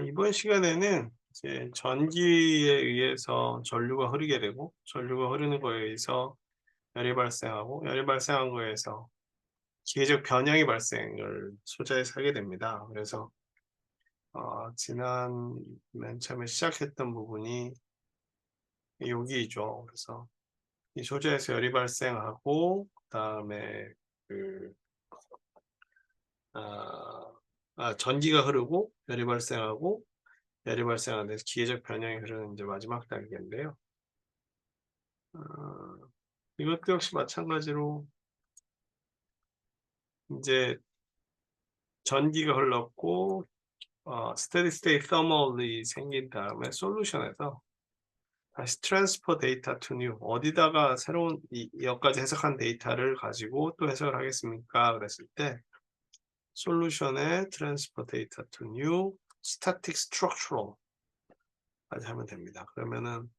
이번 시간에는 이제 전기에 의해서 전류가 흐르게 되고, 전류가 흐르는 거에 의해서 열이 발생하고, 열이 발생한 거에서 기계적 변형이 발생을 소재에서 하게 됩니다. 그래서 지난 맨 처음에 시작했던 부분이 여기죠. 그래서 이 소재에서 열이 발생하고, 그다음에 그 아, 전기가 흐르고 열이 발생하고, 열이 발생하는 데서 기계적 변형이 흐르는 이제 마지막 단계인데요. 어, 이것도 역시 마찬가지로 이제 전기가 흘렀고 스테디 스테이트 서멀이 생긴 다음에 솔루션에서 다시 트랜스퍼 데이터 투 뉴, 어디다가 새로운 여기까지 해석한 데이터를 가지고 또 해석을 하겠습니까? 그랬을 때 솔루션에 트랜스퍼 데이터 투 뉴 스태틱 스트럭처럴까지 하면 됩니다. 그러면은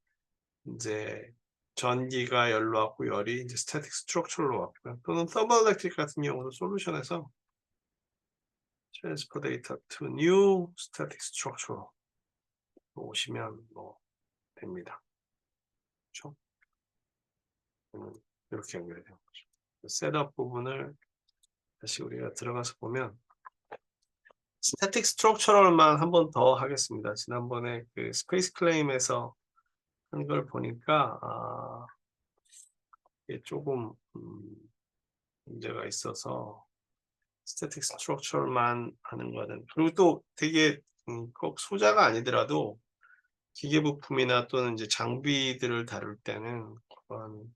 이제 전기가 열로 왔고 열이 이제 스태틱 스트럭처로 왔고요. 또는 서버엘렉트릭 같은 경우도 솔루션에서 transfer data to new static structure 오시면 뭐 됩니다. 그렇죠? 이렇게 연결이 되는 거죠. 셋업 부분을 다시 우리가 들어가서 보면 스태틱 스트럭처럴만 한 번 더 하겠습니다. 지난번에 그 스페이스 클레임에서 한 걸 보니까 이게 조금 문제가 있어서 스태틱 스트럭처만 하는 거는, 그리고 또 되게 꼭 소자가 아니더라도 기계 부품이나 또는 이제 장비들을 다룰 때는 그런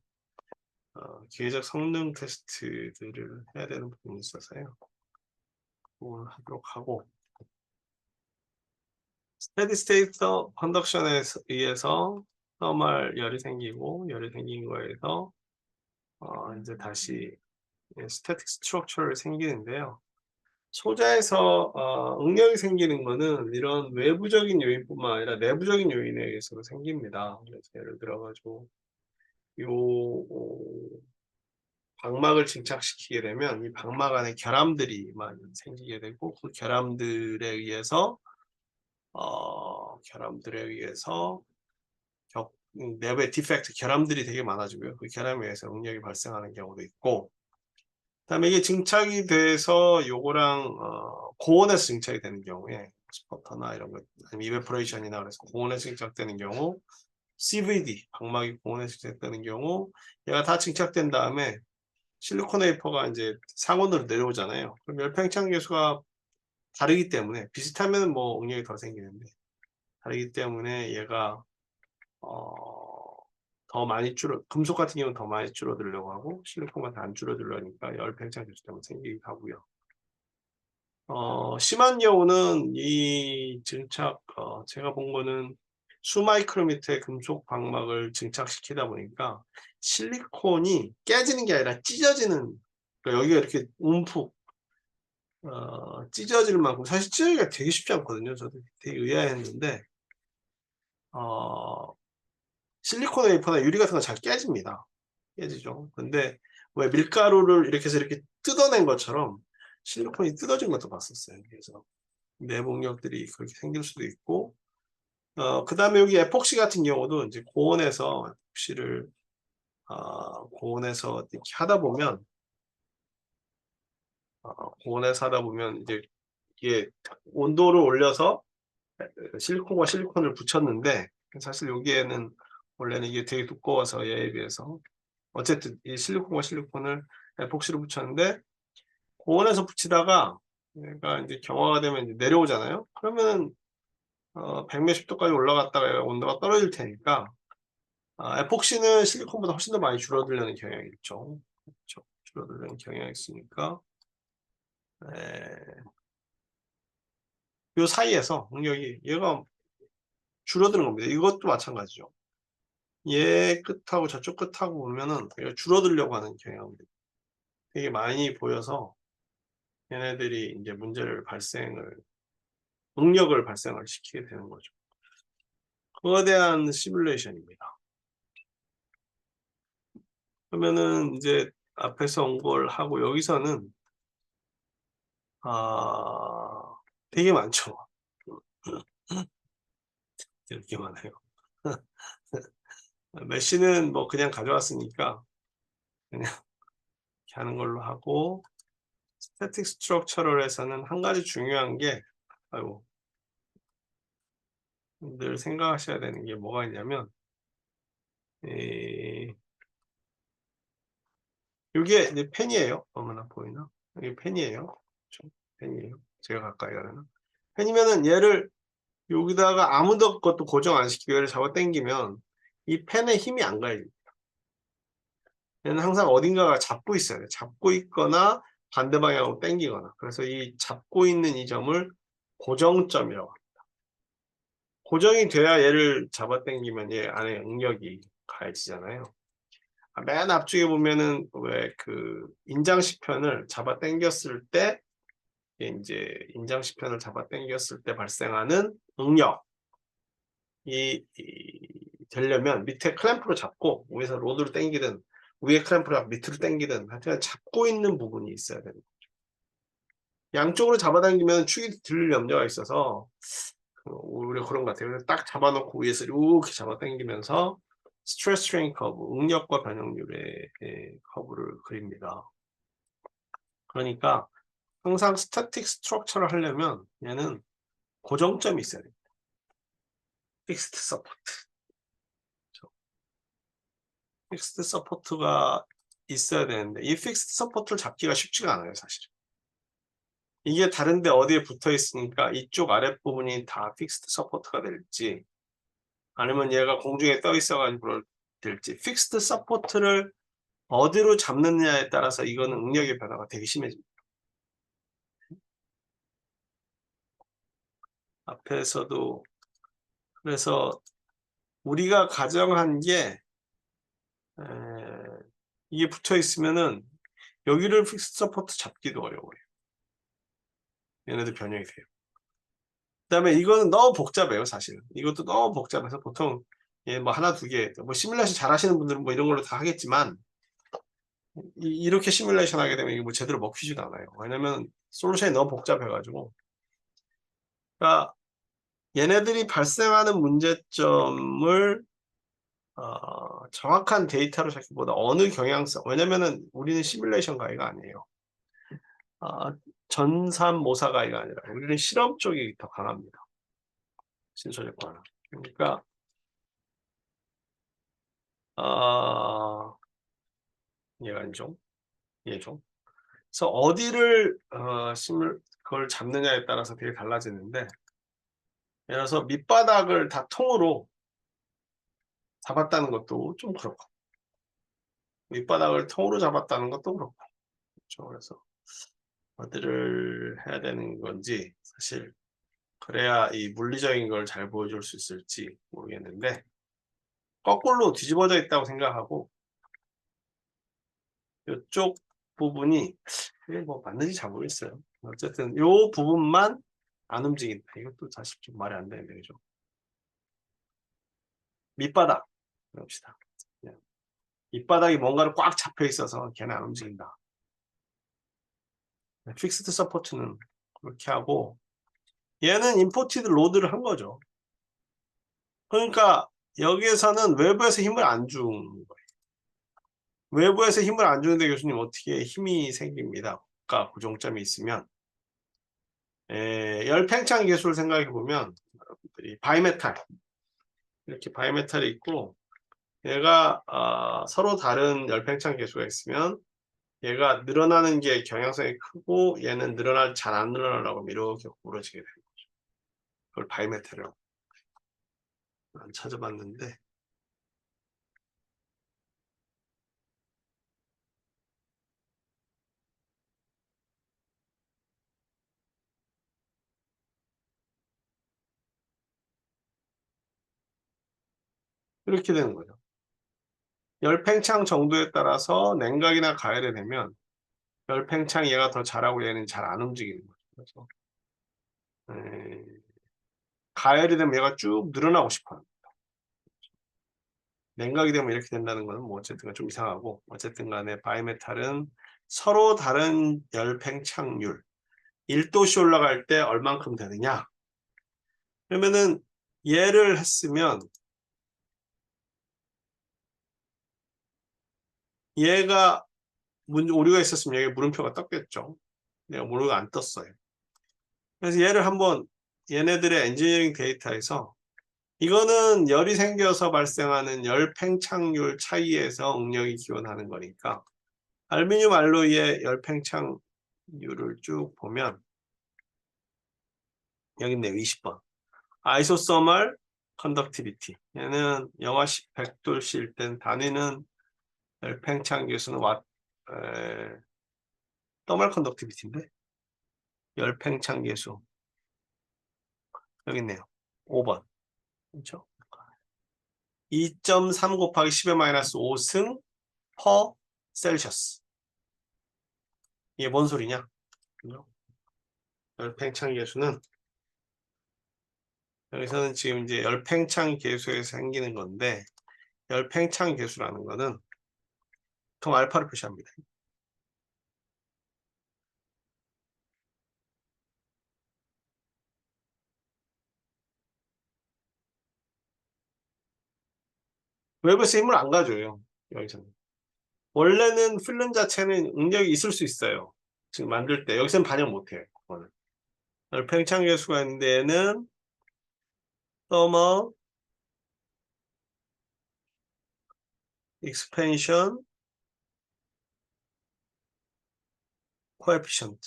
기계적 성능 테스트들을 해야 되는 부분이 있어서요. 그걸 하도록 하고, 스테디 스테이트 컨덕션에 의해서 터멀 열이 생기고, 열이 생긴 거에서 이제 다시 스태틱 스트럭처를 생기는데요. 소자에서 응력이 생기는 거는 이런 외부적인 요인뿐만 아니라 내부적인 요인에 의해서 생깁니다. 그래서 예를 들어 가지고 요 방막을 증착시키게 되면 이 방막 안에 결함들이 많이 생기게 되고, 그 결함들에 의해서 결함들에 의해서 내부의 디펙트, 결함들이 되게 많아지고요. 그 결함에 의해서 응력이 발생하는 경우도 있고, 그다음에 이게 증착이 돼서 요거랑 고온에서 증착이 되는 경우에 스퍼터나 이런 거, 아니면 이베포레이션이나 그래서 고온에서 증착되는 경우, CVD 방막이 고온에서 증착되는 경우, 얘가 다 증착된 다음에 실리콘 웨이퍼가 이제 상온으로 내려오잖아요. 그럼 열팽창 계수가 다르기 때문에, 비슷하면 뭐 응력이 더 생기는데 다르기 때문에 얘가 더 많이 금속 같은 경우는 더 많이 줄어들려고 하고 실리콘 같은 안 줄어들려니까 열팽창 계수 때문에 생기기도 하고요. 심한 경우는 이 증착, 제가 본 거는 수마이크로미터의 금속 방막을 증착시키다 보니까 실리콘이 깨지는 게 아니라 찢어지는, 그러니까 여기가 이렇게 움푹 찢어질 만큼, 사실 찢어지기가 되게 쉽지 않거든요. 저도 되게 의아했는데 실리콘 웨이퍼나 유리 같은 건 잘 깨집니다. 깨지죠. 근데 왜 밀가루를 이렇게 해서 이렇게 뜯어낸 것처럼 실리콘이 뜯어진 것도 봤었어요. 그래서 내복력들이 그렇게 생길 수도 있고, 그다음에 여기 에폭시 같은 경우도 이제 고온에서 에폭시를 고온에서 이렇게 하다 보면 이제 이게 온도를 올려서 실리콘과 실리콘을 붙였는데, 사실 여기에는 원래는 이게 되게 두꺼워서 얘에 비해서 어쨌든 이 실리콘과 실리콘을 에폭시로 붙였는데, 고온에서 붙이다가 얘가 이제 경화가 되면 이제 내려오잖아요. 그러면 100몇십 도까지 올라갔다가 온도가 떨어질 테니까 에폭시는 실리콘보다 훨씬 더 많이 줄어들려는 경향이 있죠. 그렇죠. 줄어들려는 경향이 있으니까 요 사이에서 응력이 얘가 줄어드는 겁니다. 이것도 마찬가지죠. 얘 끝하고 저쪽 끝하고 보면은 얘가 줄어들려고 하는 경향이 되게 많이 보여서 얘네들이 이제 응력을 발생을 시키게 되는 거죠. 그거에 대한 시뮬레이션입니다. 그러면은 이제 앞에서 온 걸 하고 여기서는 되게 많죠. 이렇게만 해요. 메시는 뭐 그냥 가져왔으니까 그냥 이렇게 하는 걸로 하고, 스태틱 스트럭처럴에서는 한 가지 중요한 게, 아이고, 늘 생각하셔야 되는 게 뭐가 있냐면, 이게 이제 펜이에요. 어머나 보이나? 이게 펜이에요. 펜이에요. 제가 가까이 가려나? 펜이면은 얘를 여기다가 아무 것도 고정 안 시키고 얘를 잡아 당기면 이 펜에 힘이 안 가요. 얘는 항상 어딘가가 잡고 있어야 돼. 잡고 있거나 반대 방향으로 당기거나. 그래서 이 잡고 있는 이 점을 고정점이라고 합니다. 고정이 돼야 얘를 잡아 당기면 얘 안에 응력이 가해지잖아요. 맨 앞쪽에 보면은 왜 그 인장시편을 잡아 당겼을 때, 이제 인장시편을 잡아 당겼을 때 발생하는 응력, 되려면 밑에 클램프로 잡고 위에서 로드를 당기든 위에 클램프를 밑으로 당기든 하여튼 잡고 있는 부분이 있어야 됩니다. 양쪽으로 잡아당기면 축이 들릴 염려가 있어서 우리가 그런 것 같아요. 그래서 딱 잡아놓고 위에서 이렇게 잡아당기면서 스트레스 스트레인 커브, 응력과 변형률의 커브를 그립니다. 그러니까 항상 스태틱 스트럭처를 하려면 얘는 고정점이 있어야 됩니다. 픽스드 서포트. 픽스드 서포트가 있어야 되는데 이 픽스드 서포트를 잡기가 쉽지가 않아요, 사실은. 이게 다른데 어디에 붙어 있으니까 이쪽 아랫부분이 다 픽스드 서포트가 될지 아니면 얘가 공중에 떠 있어가지고 될지, 픽스드 서포트를 어디로 잡느냐에 따라서 이거는 응력의 변화가 되게 심해집니다. 앞에서도 그래서 우리가 가정한 게 이게 붙어 있으면은 여기를 픽스드 서포트 잡기도 어려워요. 얘네들 변형이 돼요. 그다음에 이거는 너무 복잡해요, 사실은. 이것도 너무 복잡해서 보통 뭐 하나 두 개, 뭐 시뮬레이션 잘 하시는 분들은 뭐 이런 걸로 다 하겠지만 이렇게 시뮬레이션 하게 되면 이게 뭐 제대로 먹히지도 않아요. 왜냐면 솔루션이 너무 복잡해가지고. 그러니까 얘네들이 발생하는 문제점을 정확한 데이터로 찾기보다 어느 경향성, 왜냐면은 우리는 시뮬레이션 가이가 아니에요. 전산모사 가이가 아니라 우리는 실험 쪽이 더 강합니다. 신소재과는. 그러니까 얘가 아니죠. 얘죠. 그래서 어디를 그걸 잡느냐에 따라서 되게 달라지는데, 예를 들어서 밑바닥을 다 통으로 잡았다는 것도 좀 그렇고 밑바닥을 통으로 잡았다는 것도 그렇고, 그렇죠. 그래서 어디를 해야 되는 건지 사실 그래야 이 물리적인 걸 잘 보여줄 수 있을지 모르겠는데, 거꾸로 뒤집어져 있다고 생각하고 이쪽 부분이 이게 뭐 맞는지 잘 모르겠어요. 어쨌든 이 부분만 안 움직인다. 이것도 사실 좀 말이 안 되는데, 그죠? 밑바닥 봅시다. 밑바닥이 뭔가를 꽉 잡혀 있어서 걔는 안 움직인다. 픽스드 서포트는 그렇게 하고, 얘는 임포티드 로드를 한 거죠. 그러니까 여기에서는 외부에서 힘을 안 준 거예요. 외부에서 힘을 안 주는데 교수님 어떻게 힘이 생깁니다. 가 고정점이 있으면, 열팽창 계수를 생각해 보면 여러분들이 바이메탈, 이렇게 바이메탈이 있고 얘가 서로 다른 열팽창 계수가 있으면 얘가 늘어나는 게 경향성이 크고 얘는 잘 안 늘어나려고 하면 이렇게 구부러지게 되는 거죠. 그걸 바이메탈이라고. 안 찾아봤는데 이렇게 되는 거죠. 열팽창 정도에 따라서 냉각이나 가열이 되면 열팽창 얘가 더 잘하고 얘는 잘 안 움직이는 거죠. 그래서 가열이 되면 얘가 쭉 늘어나고 싶어요. 냉각이 되면 이렇게 된다는 거는 뭐 어쨌든 좀 이상하고, 어쨌든 간에 바이메탈은 서로 다른 열팽창률 1도씨 올라갈 때 얼만큼 되느냐, 그러면은 얘를 했으면 얘가 오류가 있었으면 여기 물음표가 떴겠죠. 내가 오류가 안 떴어요. 그래서 얘를 한번 얘네들의 엔지니어링 데이터에서 이거는 열이 생겨서 발생하는 열 팽창률 차이에서 응력이 기원하는 거니까 알루미늄 알로이의 열 팽창률을 쭉 보면 여기 있네 20번 아이소서멀 컨덕티비티 얘는 영하 100도씨일 땐 단위는 열 팽창 계수는 더멀 컨덕티비티인데 열 팽창 계수 여기 있네요 5번 그렇죠? 2.3 곱하기 10의 마이너스 5승 퍼 셀시어스 이게 뭔 소리냐? 열팽창 계수는 여기서는 지금 이제 열팽창 계수에서 생기는 건데 열팽창 계수라는 거는 보통 알파를 표시합니다. 외부에서 힘을 안 가져요. 여기서는. 원래는 필름 자체는 응력이 있을 수 있어요. 지금 만들 때. 여기서는 반영 못해요. 그거는. 열팽창 계수가 있는데 얘는 thermal expansion coefficient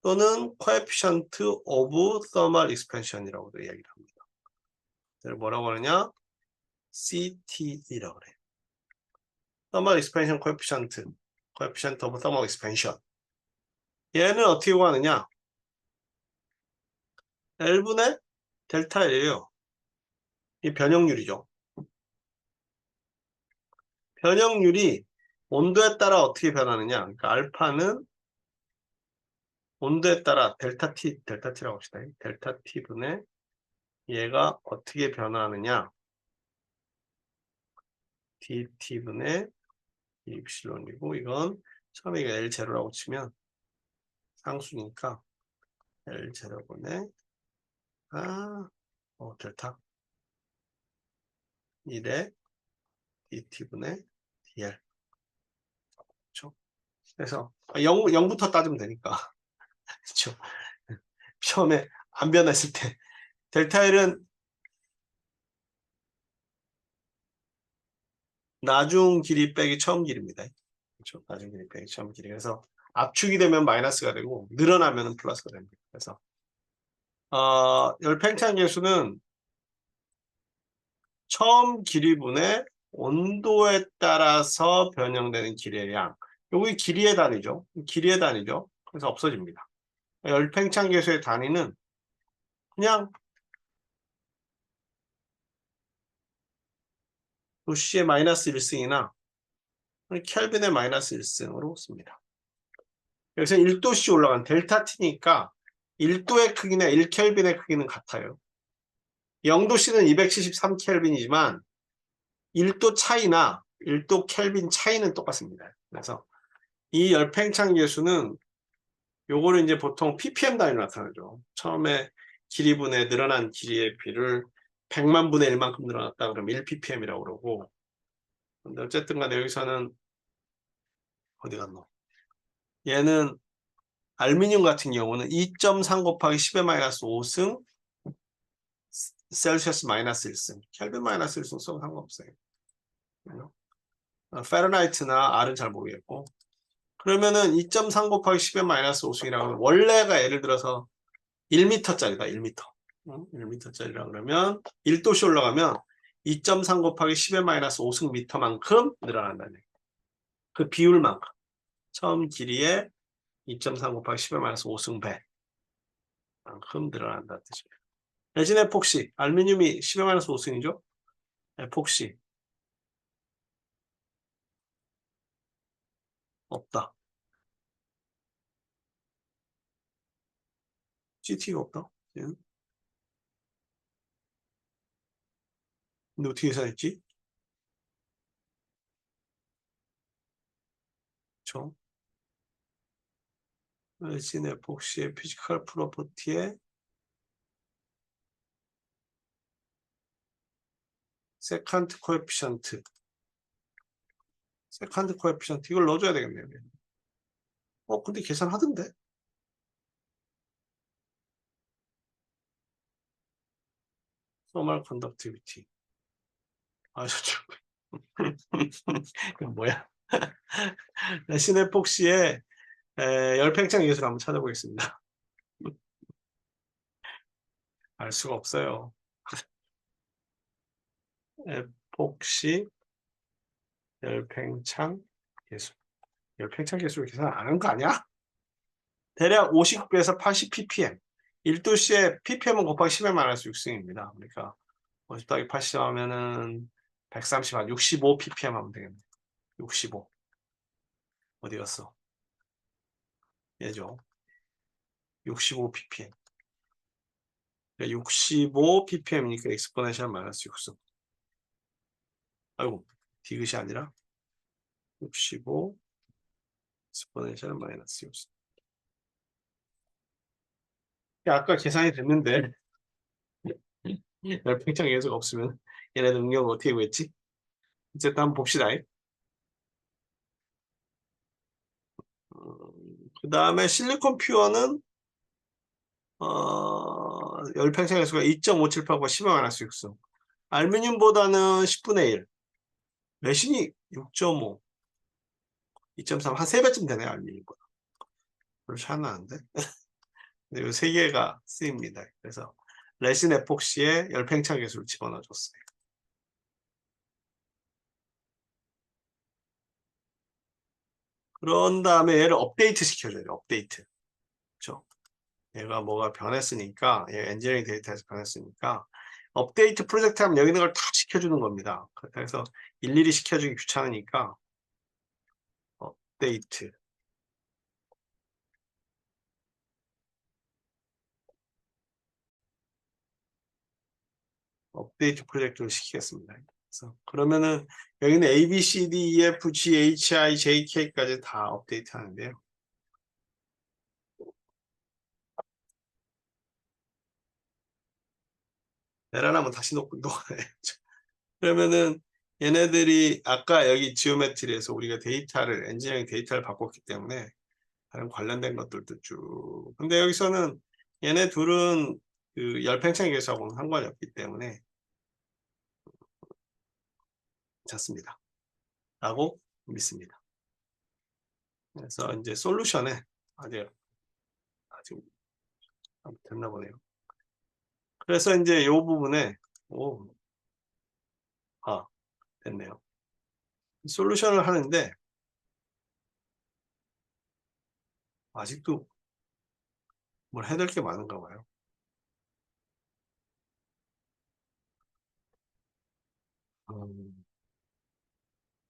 또는 coefficient of thermal expansion이라고도 이야기를 합니다. 이걸 뭐라고 하느냐? CTE라고 그래요. thermal expansion coefficient of thermal expansion. 얘는 어떻게 구하느냐? L분의 델타 L이에요. 이 변형률이죠. 변형률이 온도에 따라 어떻게 변하느냐? 그러니까 알파는 온도에 따라 델타 T라고 합시다. 델타 T분의 얘가 어떻게 변화하느냐? DT분의 이프실론이고 이건 처음에 이거 L0라고 치면 상수니까 L0분의 델타 1의 DT분의 DL 그렇죠? 그래서 0부터 따지면 되니까 그렇죠? 처음에 안 변했을 때 델타 L은 나중 길이 빼기 처음 길입니다. 그렇죠? 나중 길이 빼기 처음 길이. 그래서 압축이 되면 마이너스가 되고 늘어나면 플러스가 됩니다. 그래서 열팽창 계수는 처음 길이분의 온도에 따라서 변형되는 길이의 양. 여기 길이의 단위죠. 길이의 단위죠. 그래서 없어집니다. 열팽창 계수의 단위는 그냥 도시의 마이너스 1승이나 켈빈의 마이너스 1승으로 씁니다. 여기서 1도씨 올라간 델타 T니까 1도의 크기나 1켈빈의 크기는 같아요. 0도씨는 273켈빈이지만 1도 차이나 1도 켈빈 차이는 똑같습니다. 그래서 이 열팽창 계수는 요거를 이제 보통 ppm 단위로 나타나죠. 처음에 길이분의 늘어난 길이의 비를 100만 분의 1만큼 늘어났다 그러면 1ppm이라고 그러고 근데 어쨌든 간에 여기서는 어디 갔노? 얘는 알루미늄 같은 경우는 2.3 곱하기 10의 마이너스 5승 셀시어스 마이너스 1승 켈빈 마이너스 1승 써도 상관없어요. 파렌하이트나 R은 잘 모르겠고 그러면은 2.3 곱하기 10의 마이너스 5승이라고 원래가 예를 들어서 1m짜리다 1m 1m짜리라 그러면 1도씨 올라가면 2.3 곱하기 10의 마이너스 5승 미터만큼 늘어난다는 얘기예요. 그 비율만큼 처음 길이의 2.3 곱하기 10의 마이너스 5승 배만큼 늘어난다는 뜻입니다. 대신 에폭시 알루미늄이 10의 마이너스 5승이죠. 에폭시 없다. GT가 없다. 근데 어떻게 계산했지? 그렇죠? 레진 에폭시의 피지컬 프로퍼티에 세컨드 코에피션트 이걸 넣어줘야 되겠네요. 근데 계산하던데? 소말 컨덕티비티. 저쪽. 그건 뭐야? 레진 에폭시의 열팽창 예술 한번 찾아보겠습니다. 알 수가 없어요. 에폭시 열팽창 예술. 열팽창 예술 계산 안 하는 거 아니야? 대략 50에서 80 ppm. 1도씨의 ppm은 곱하기 10에 마이너스 6승입니다. 그러니까 50 더하기 80 하면은 130, 한 65 ppm 하면 되겠네. 65. 어디 갔어? 얘죠. 65 ppm. 65 ppm이니까 엑스포넨셜 마이너스 6승. 아이고, 디귿이 아니라 65 엑스포넨셜 마이너스 6승. 아까 계산이 됐는데 열팽창 계속 없으면 얘네 능력을 어떻게 구했지? 어쨌든 한번 봅시다. 그 다음에 실리콘 퓨어는 열팽창 계수가 2.578과 10의 마이너스 6승. 알루미늄보다는 10분의 1. 레신이 6.5, 2.3, 한 3배쯤 되네요, 알루미늄보다. 별로 차이 안 나는데. 근데 이 세 개가 쓰입니다. 그래서 레신 에폭시에 열팽창 계수를 집어넣어줬어요. 그런 다음에 얘를 업데이트 시켜줘요. 업데이트. 그렇죠? 얘가 뭐가 변했으니까, 얘 엔지니어링 데이터에서 변했으니까 업데이트 프로젝트 하면 여기 있는 걸 다 시켜주는 겁니다. 그래서 일일이 시켜주기 귀찮으니까 업데이트. 업데이트 프로젝트를 시키겠습니다. 그래서 그러면은 여기는 A, B, C, D, E, F, G, H, I, J, K까지 다 업데이트 하는데요. 에라라면 다시 녹아야죠. 그러면은 얘네들이 아까 여기 지오메트리에서 우리가 데이터를 엔지니어링 데이터를 바꿨기 때문에 다른 관련된 것들도 쭉. 근데 여기서는 얘네 둘은 그 열팽창 계수하고는 상관이 없기 때문에 좋습니다. 라고 믿습니다. 그래서 이제 솔루션에 아직 됐나 보네요. 그래서 이제 이 부분에 됐네요. 솔루션을 하는데 아직도 뭘 해야 될 게 많은가 봐요.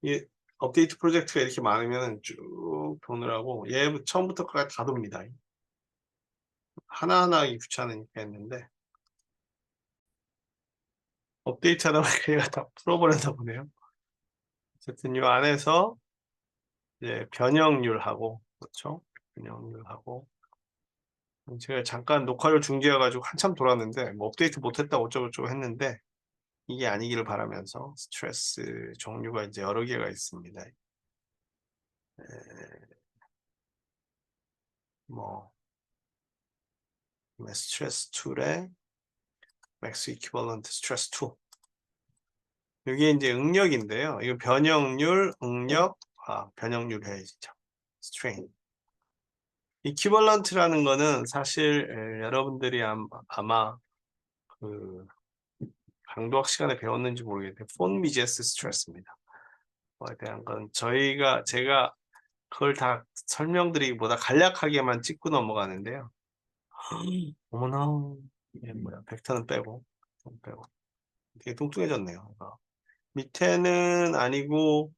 이 업데이트 프로젝트가 이렇게 많으면 쭉 도느라고 얘 처음부터 까지 다 돕니다. 하나하나 하기 귀찮으니까 했는데 업데이트 하다 보니까 얘가 다 풀어버렸나 보네요. 어쨌든 이 안에서 이제 변형률하고, 그렇죠? 변형률하고 제가 잠깐 녹화를 중지해가지고 한참 돌았는데 뭐 업데이트 못했다고 어쩌고저쩌고 했는데 이게 아니기를 바라면서 스트레스 종류가 이제 여러 개가 있습니다. 뭐 스트레스 2래 맥스 이퀴벌런트 스트레스 2. 이게 이제 응력인데요. 이거 변형률, 응력, 변형률 해야죠. 스트레인. 이퀴벌런트라는 거는 사실 여러분들이 아마 그 강도학 시간에 배웠는지 모르겠는데 폰 미제스 스트레스입니다. 그거에 대한 건 제가 그걸 다 설명드리기보다 간략하게만 찍고 넘어가는데요. 어머나, 이게 뭐야? 벡터는 빼고 되게 뚱뚱해졌네요. 밑에는 아니고,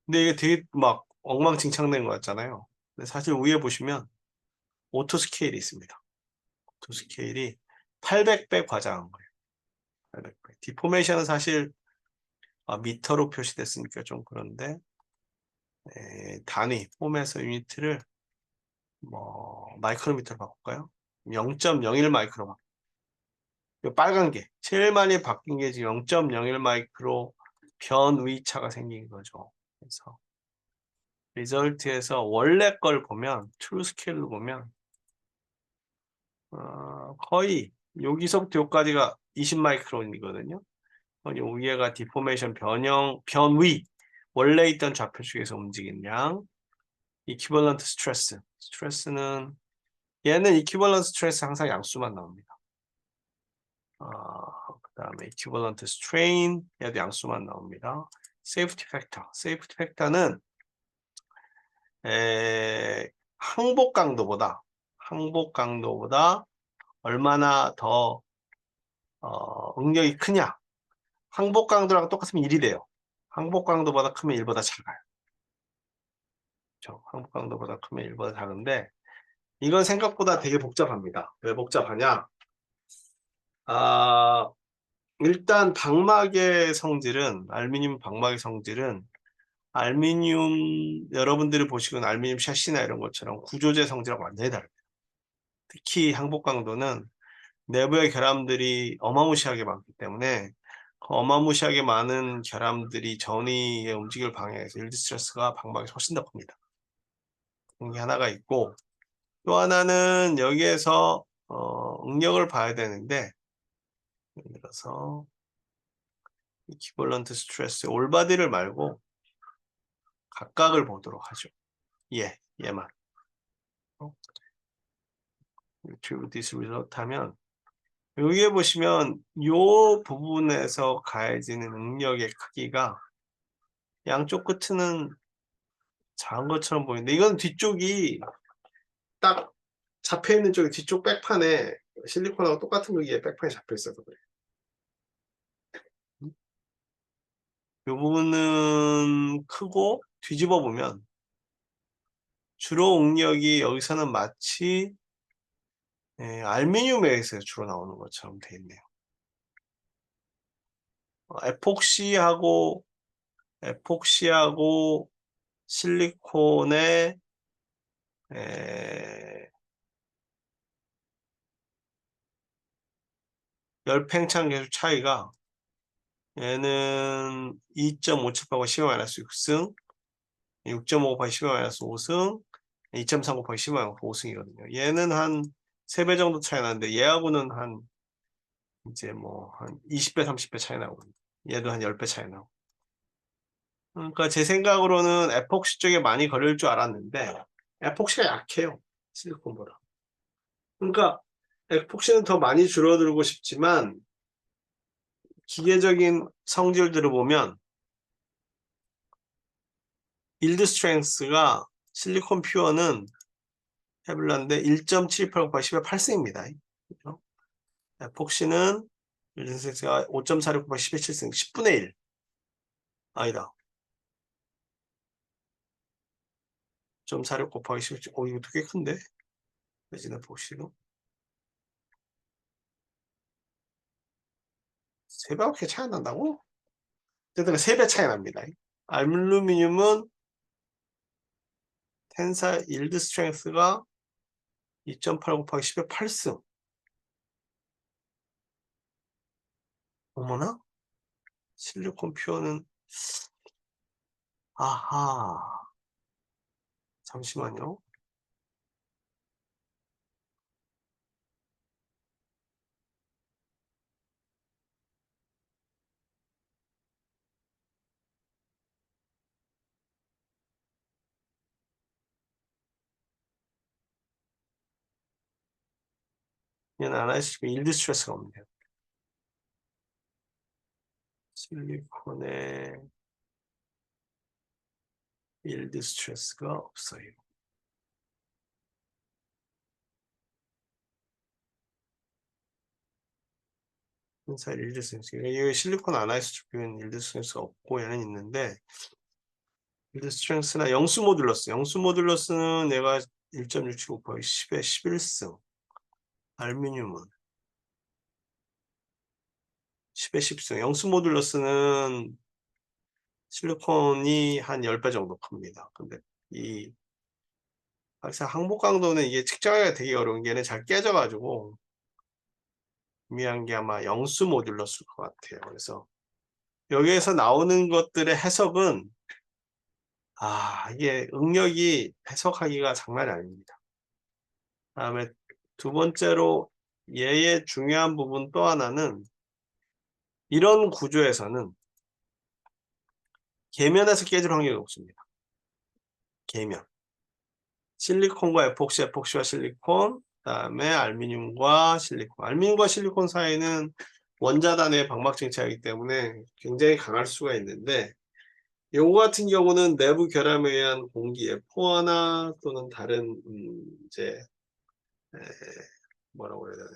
근데 이게 되게 막 엉망진창된 것 같잖아요. 근데 사실 위에 보시면 오토 스케일이 있습니다. 오토 스케일이 800배 과장한 거예요. 800배. 디포메이션은 사실 미터로 표시됐으니까 좀 그런데 단위, 폼에서 유니트를 마이크로미터로 바꿀까요? 0.01 마이크로 바꿀까요? 빨간 게 제일 많이 바뀐 게 지금 0.01 마이크로 변위차가 생긴 거죠. 그래서 리절트에서 원래 걸 보면 트루 스케일로 보면 거의 여기서부터 여기까지가 20 마이크론이거든요. 위에가 디포메이션 변위 원래 있던 좌표축에서 움직인 양 이퀴벌런트 스트레스는 얘는 이퀴벌런트 스트레스 항상 양수만 나옵니다. 그 다음에 equivalent strain 얘도 양수만 나옵니다. safety factor는 항복 강도보다 얼마나 더 응력이 크냐. 항복 강도랑 똑같으면 1이 돼요. 항복 강도보다 크면 1보다 작아요. 그렇죠? 항복 강도보다 크면 1보다 작은데 이건 생각보다 되게 복잡합니다. 왜 복잡하냐? 일단 알루미늄 방막의 성질은 여러분들이 보시건 알루미늄 샤시나 이런 것처럼 구조재 성질하고 완전히 다릅니다. 특히 항복 강도는 내부의 결함들이 어마무시하게 많기 때문에 그 어마무시하게 많은 결함들이 전위의 움직임을 방해해서 일드 스트레스가 방막이 훨씬 더 큽니다. 그게 하나가 있고 또 하나는 여기에서 응력을 봐야 되는데 예를 들어서 이퀴벌런트 스트레스 올바디를 말고 각각을 보도록 하죠. 얘만. retrieve this result 하면 여기에 보시면 이 부분에서 가해지는 응력의 크기가 양쪽 끝은 작은 것처럼 보이는데 이건 뒤쪽이 딱 잡혀있는 쪽이 뒤쪽 백판에 실리콘하고 똑같은 크기의 백판이 잡혀있어서 그래요. 이 부분은 크고 뒤집어 보면 주로 응력이 여기서는 마치 알루미늄에서 주로 나오는 것처럼 되어 있네요. 에폭시하고 실리콘의 열팽창 계수 차이가 얘는 2.57하고 10-6승 6.5 곱하기 10-5승 2.3 곱하기 10-5승이거든요. 얘는 한 3배 정도 차이 나는데 얘하고는 한 이제 한 20배 30배 차이 나거든요. 얘도 한 10배 차이 나고. 그러니까 제 생각으로는 에폭시 쪽에 많이 걸릴 줄 알았는데 에폭시가 약해요. 실리콘보다. 그러니까 에폭시는 더 많이 줄어들고 싶지만 기계적인 성질들을 보면 일드 스트렝스가 실리콘 퓨어는 해블라인데 1.728 곱하기 10의 8승입니다. 그렇죠? 에폭시는 일드 스트렝스가 5.46 곱하기 10의 7승 10분의 1 아니다. 5.46 곱하기 10의 7 이것도 꽤 큰데 레진 에폭시도 3배밖에 차이 안 난다고? 어쨌든 3배 차이 납니다. 알루미늄은 텐사일 일드 스트렝스가 2.8 곱하기 10의 8승. 어머나? 실리콘 퓨어는 아하. 잠시만요. 얘는 아나이스가 일드 스트레스가 없네요. 실리콘에 일드 스트레스가 없어요. 텐사일 일드 스트레스. 이 실리콘 아나이스 주변 일드 스트레스가 없고 얘는 있는데 일드 스트레스나 영수 모듈러스는 얘가 1.675 곱하기 10의 11승. 알루미늄은 10의 10승. 영수 모듈러스는 실리콘이 한 10배 정도 큽니다. 근데 이 막상 항복 강도는 이게 측정하기가 되게 어려운 게 얘는 잘 깨져 가지고 의미한 게 아마 영수 모듈러스일 것 같아요. 그래서 여기에서 나오는 것들의 해석은 이게 응력이 해석하기가 장난이 아닙니다. 그다음에 두 번째로 얘의 중요한 부분 또 하나는 이런 구조에서는 계면에서 깨질 확률이 높습니다. 계면. 실리콘과 에폭시, 에폭시와 실리콘, 그다음에 알루미늄과 실리콘. 알루미늄과 실리콘 사이는 원자단의 방막 증체이기 때문에 굉장히 강할 수가 있는데 요거 같은 경우는 내부 결함에 의한 공기의 포화나 또는 다른 이제 에 뭐라고 해야 되나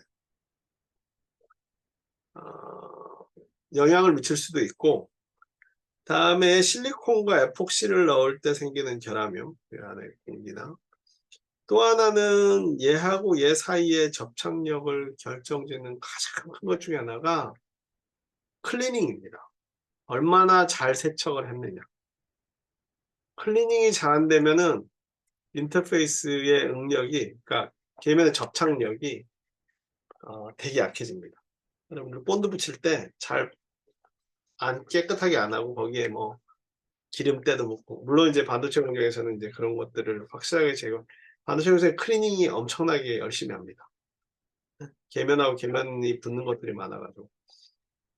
영향을 미칠 수도 있고 다음에 실리콘과 에폭시를 넣을 때 생기는 결함염 그 안에 공기나 또 하나는 얘하고 얘 사이의 접착력을 결정짓는 가장 큰 것 중에 하나가 클리닝입니다. 얼마나 잘 세척을 했느냐. 클리닝이 잘 안 되면은 인터페이스의 응력이 그러니까 계면의 접착력이 되게 약해집니다. 여러분들 본드 붙일 때 잘 안 깨끗하게 안 하고 거기에 뭐 기름때도 묻고 물론 이제 반도체 공정에서는 이제 그런 것들을 확실하게 제거 반도체 공정에 클리닝이 엄청나게 열심히 합니다. 계면하고 계면이 붙는 것들이 많아 가지고.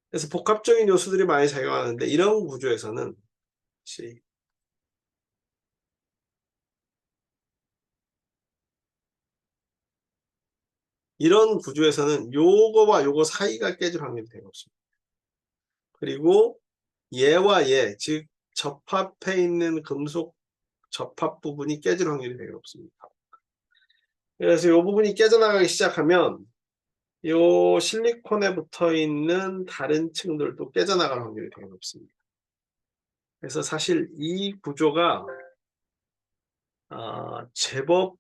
그래서 복합적인 요소들이 많이 작용하는데 이런 구조에서는 혹시 이런 구조에서는 요거와 요거 사이가 깨질 확률이 되게 높습니다. 그리고 얘와 얘, 즉 접합해 있는 금속 접합 부분이 깨질 확률이 되게 높습니다. 그래서 요 부분이 깨져나가기 시작하면 요 실리콘에 붙어 있는 다른 층들도 깨져나갈 확률이 되게 높습니다. 그래서 사실 이 구조가 제법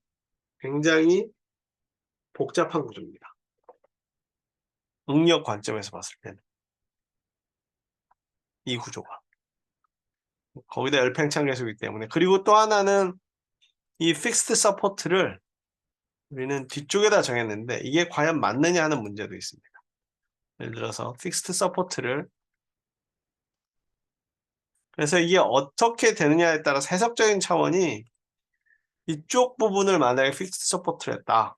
굉장히 복잡한 구조입니다. 응력 관점에서 봤을 때는 이 구조가 거기다 열팽창 계수이기 때문에 그리고 또 하나는 이 픽스드 서포트를 우리는 뒤쪽에다 정했는데 이게 과연 맞느냐 하는 문제도 있습니다. 예를 들어서 픽스드 서포트를 그래서 이게 어떻게 되느냐에 따라서 해석적인 차원이 이쪽 부분을 만약에 픽스드 서포트를 했다.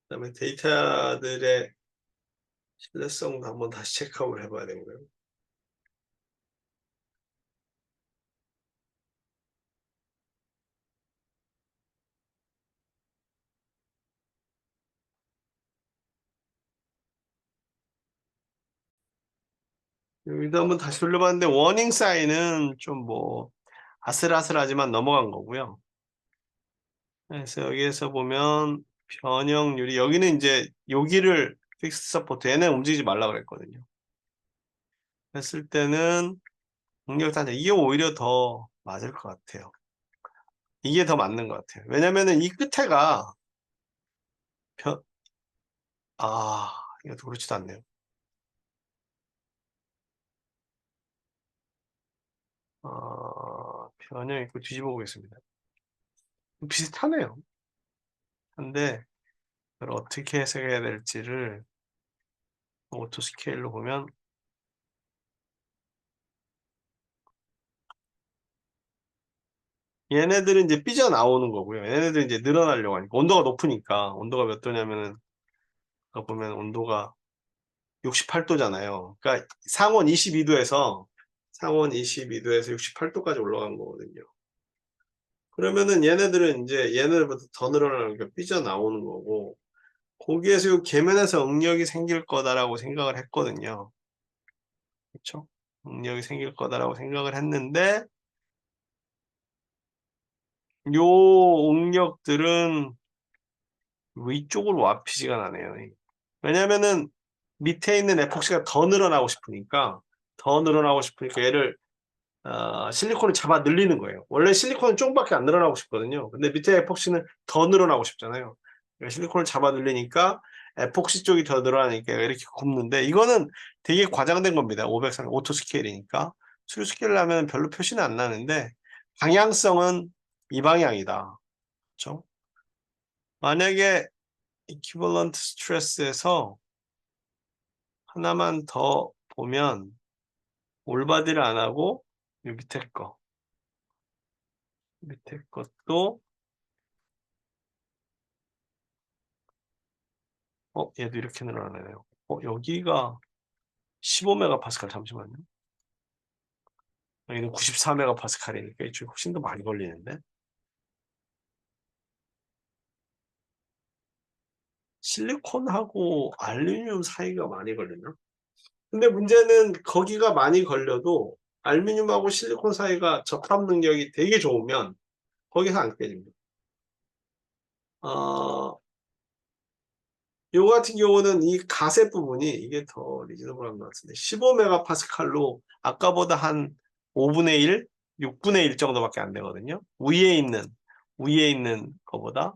그다음에 데이터들의 신뢰성도 한번 다시 체크업을 해봐야 되고요. 여기도 한번 다시 돌려봤는데 워닝 사인은 좀 뭐 아슬아슬하지만 넘어간 거고요. 그래서 여기에서 보면 변형률이 여기는 이제 여기를 픽스 서포트 얘네 움직이지 말라 그랬거든요. 했을 때는 응력 단자 이게 오히려 더 맞을 것 같아요. 이게 더 맞는 것 같아요. 왜냐면은 이 끝에가 변, 이것도 그렇지도 않네요. 변형 있고 뒤집어 보겠습니다. 비슷하네요. 근데 그걸 어떻게 해석해야 될지를 오토 스케일로 보면 얘네들은 이제 삐져나오는 거고요. 얘네들은 이제 늘어나려고 하니까 온도가 높으니까 온도가 몇 도냐면은 아까 보면 온도가 68도잖아요. 그러니까 상온 22도에서 68도까지 올라간 거거든요. 그러면은 얘네들은 이제 얘네들보다 더 늘어나니까 삐져나오는 거고 거기에서 요 계면에서 응력이 생길 거다라고 생각을 했거든요. 그쵸? 응력이 생길 거다라고 생각을 했는데 요 응력들은 위쪽으로 와피지가 나네요. 왜냐면은 밑에 있는 에폭시가 더 늘어나고 싶으니까 얘를 실리콘을 잡아 늘리는 거예요. 원래 실리콘은 조금밖에 안 늘어나고 싶거든요. 근데 밑에 에폭시는 더 늘어나고 싶잖아요. 그러니까 실리콘을 잡아 늘리니까 에폭시 쪽이 더 늘어나니까 이렇게 굽는데 이거는 되게 과장된 겁니다. 503 오토 스케일이니까. 트루 스케일을 하면 별로 표시는 안 나는데 방향성은 이 방향이다. 그렇죠? 만약에 이퀴벌런트 스트레스에서 하나만 더 보면 올바디를 안 하고 이 밑에 것도 얘도 이렇게 늘어나네요. 여기가 15메가파스칼 잠시만요. 여기는 94메가파스칼이니까 이쪽이 훨씬 더 많이 걸리는데 실리콘하고 알루미늄 사이가 많이 걸리나? 근데 문제는 거기가 많이 걸려도 알루미늄하고 실리콘 사이가 접합 능력이 되게 좋으면 거기서 안 깨집니다. 요 같은 경우는 이 가세 부분이 이게 더 리즈너블한 것 같은데 15메가파스칼로 아까보다 한 5분의 1, 6분의 1 정도밖에 안 되거든요. 위에 있는 거보다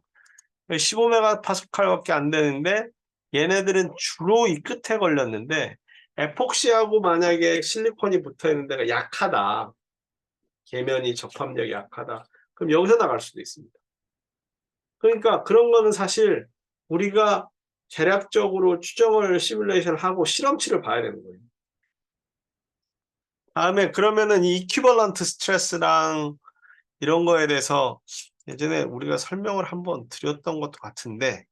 15메가파스칼밖에 안 되는데 얘네들은 주로 이 끝에 걸렸는데 에폭시하고 만약에 실리콘이 붙어 있는 데가 약하다. 계면이 접합력이 약하다. 그럼 여기서 나갈 수도 있습니다. 그러니까 그런 거는 사실 우리가 대략적으로 추정을 시뮬레이션을 하고 실험치를 봐야 되는 거예요. 다음에 그러면은 이 이퀴벌런트 스트레스랑 이런 거에 대해서 예전에 우리가 설명을 한번 드렸던 것도 같은데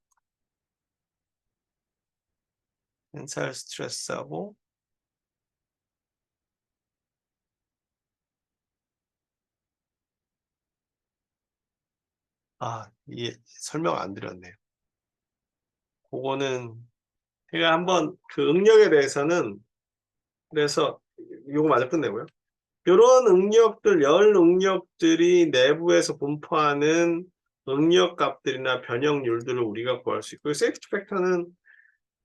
텐사일 스트레스하고 이게 설명 안 드렸네요. 그거는 제가 한번 그 응력에 대해서는 그래서 요거 마저 끝내고요. 이런 응력들, 열 응력들이 내부에서 분포하는 응력 값들이나 변형률들을 우리가 구할 수 있고, 세이프티 팩터는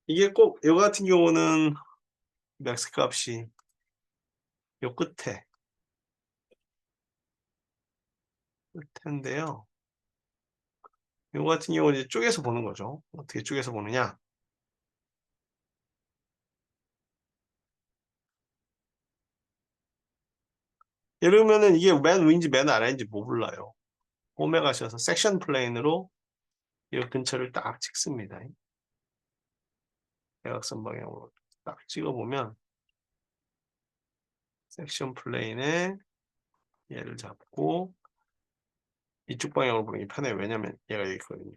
이게 꼭, 요 같은 경우는 맥스 값이 요 끝인데요. 요 같은 경우는 이제 쪼개서 보는 거죠. 어떻게 쪼개서 보느냐. 이러면은 이게 맨 위인지 맨 아래인지 뭐 몰라요. 홈에 가셔서 섹션 플레인으로 이 근처를 딱 찍습니다. 대각선 방향으로 딱 찍어보면 섹션 플레인에 얘를 잡고 이쪽 방향으로 보는 게 편해요. 왜냐면 얘가 여기 있거든요.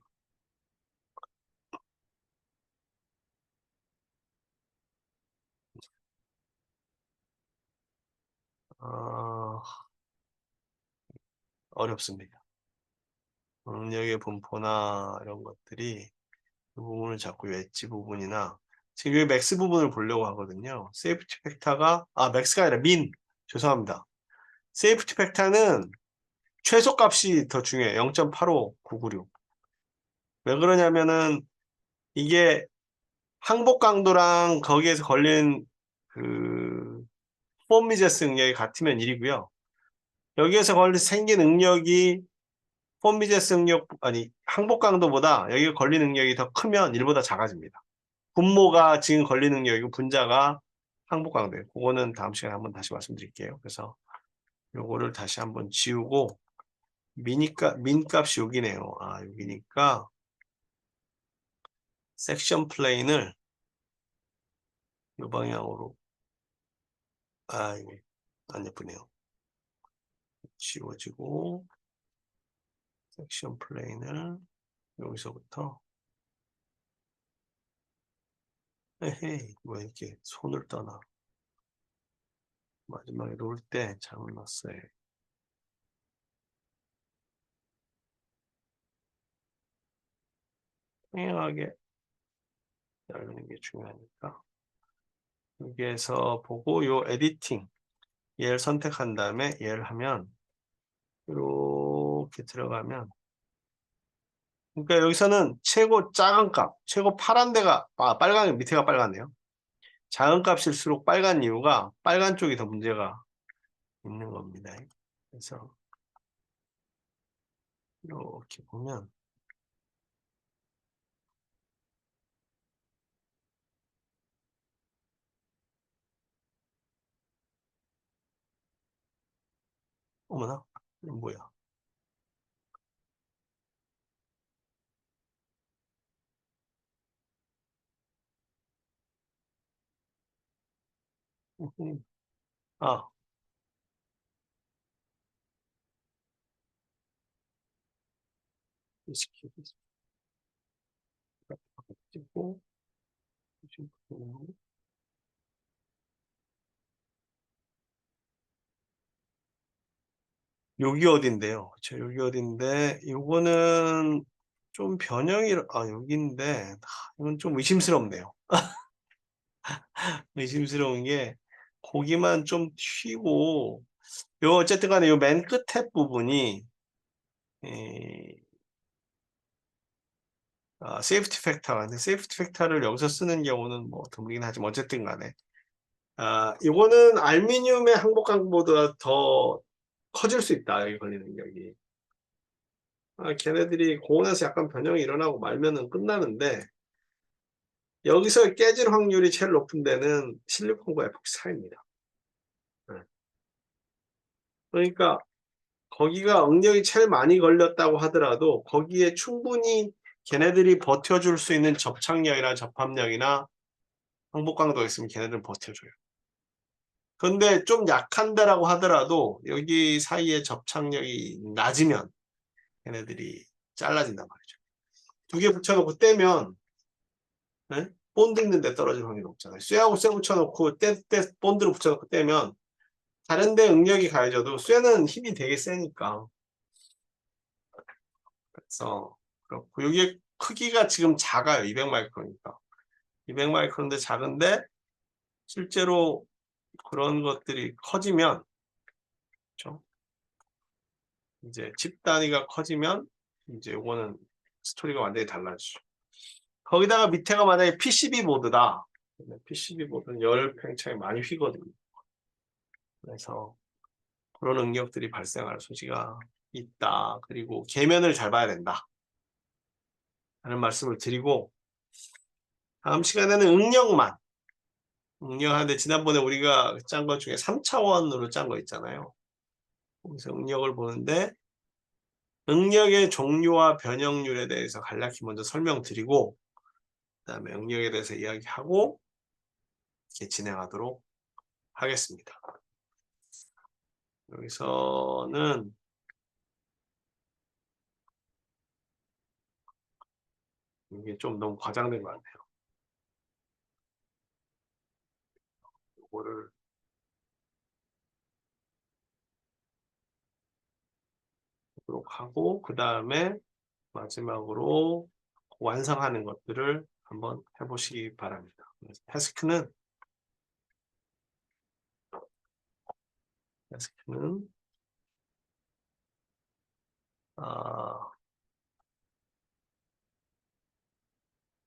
어, 어렵습니다. 여기의 분포나 이런 것들이 이 부분을 잡고 웨지 부분이나 지금 여기 맥스 부분을 보려고 하거든요. 세이프티 팩터가 맥스가 아니라 죄송합니다. 세이프티 팩터는 최소값이 더 중요해요. 0.85996. 왜 그러냐면은 이게 항복 강도랑 거기에서 걸린 그 폼미제스 응력이 같으면 1이고요. 여기에서 생긴 응력이 폼미제스 응력 항복 강도보다 여기 걸린 응력이 더 크면 1보다 작아집니다. 분모가 지금 걸린 응력이고 분자가 항복 강도예요. 그거는 다음 시간에 한번 다시 말씀드릴게요. 그래서 요거를 다시 한번 지우고 민값이 여기네요. 여기니까 섹션 플레인을 이 방향으로 이거 안 예쁘네요. 지워지고 섹션 플레인을 여기서부터 헤헤이 왜 이렇게 손을 떠나 마지막에 놓을 때 잘못 놨어요. 평행하게 열리는 게 중요하니까 여기에서 보고 요 에디팅 얘를 선택한 다음에 얘를 하면 이렇게 들어가면 그러니까 여기서는 최고 작은 값, 최고 파란 데가 빨간 밑에가 빨갛네요. 작은 값일수록 빨간 이유가 빨간 쪽이 더 문제가 있는 겁니다. 그래서 이렇게 보면 어머나 이건 뭐야? 아, 시키고 찍고 여기 어딘데요? 그쵸, 여기 어딘데 요거는 좀 변형이 여기인데 이건 좀 의심스럽네요. 의심스러운 게 고기만 좀 튀고 요 어쨌든 간에 요 맨 끝에 부분이 세이프티 팩터가 근데 세이프티 팩터를 여기서 쓰는 경우는 뭐 드물긴 하지만 어쨌든 간에 요거는 알루미늄의 항복 강보다 더 커질 수 있다. 여기 걸리는 능력이. 걔네들이 고온에서 약간 변형이 일어나고 말면은 끝나는데 여기서 깨질 확률이 제일 높은 데는 실리콘과 에폭시 사이입니다. 네. 그러니까 거기가 응력이 제일 많이 걸렸다고 하더라도 거기에 충분히 걔네들이 버텨줄 수 있는 접착력이나 접합력이나 항복 강도가 있으면 걔네들은 버텨줘요. 근데 좀 약한 데라고 하더라도 여기 사이에 접착력이 낮으면 걔네들이 잘라진단 말이죠. 두 개 붙여놓고 떼면 네? 본드 있는 데 떨어질 확률이 높잖아요. 쇠하고 쇠 붙여놓고 본드를 붙여놓고 떼면 다른 데 응력이 가해져도 쇠는 힘이 되게 세니까. 그래서 그렇고 여기에 크기가 지금 작아요. 200마이크로니까. 200마이크로인데 작은데 실제로 그런 것들이 커지면 그렇죠? 이제 칩 단위가 커지면 이제 요거는 스토리가 완전히 달라지죠. 거기다가 밑에가 만약에 PCB 보드다. PCB 보드는 열 굉장히 많이 휘거든요. 그래서 그런 응력들이 발생할 소지가 있다. 그리고 계면을 잘 봐야 된다. 라는 말씀을 드리고 다음 시간에는 응력하는데 지난번에 우리가 짠 것 중에 3차원으로 짠 거 있잖아요. 그래서 응력을 보는데 응력의 종류와 변형률에 대해서 간략히 먼저 설명드리고 그다음에 응력에 대해서 이야기하고 이렇게 진행하도록 하겠습니다. 여기서는 이게 좀 너무 과장된 것 같아요. 이거를 하도록 하고 그 다음에 마지막으로 완성하는 것들을 한번 해보시기 바랍니다. 태스크는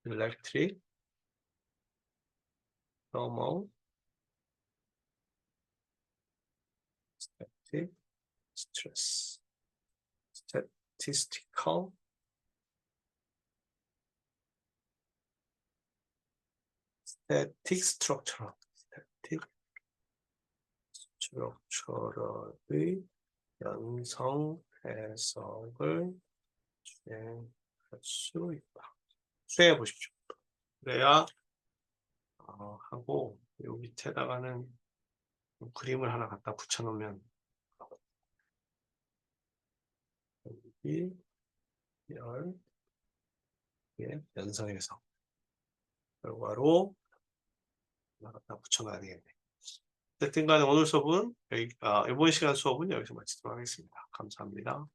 electric, thermal, static, stress, statistical, static structural, static structural의 연성 해석을 수행할 수 있다. 수행해 보십시오. 그래야 하고 요 밑에다가는 그림을 하나 갖다 붙여놓으면 여기 열 연성 해석 결과로 하나 갖다 붙여놔야 되겠네. 어쨌든 간에 오늘 수업은 이번 시간 수업은 여기서 마치도록 하겠습니다. 감사합니다.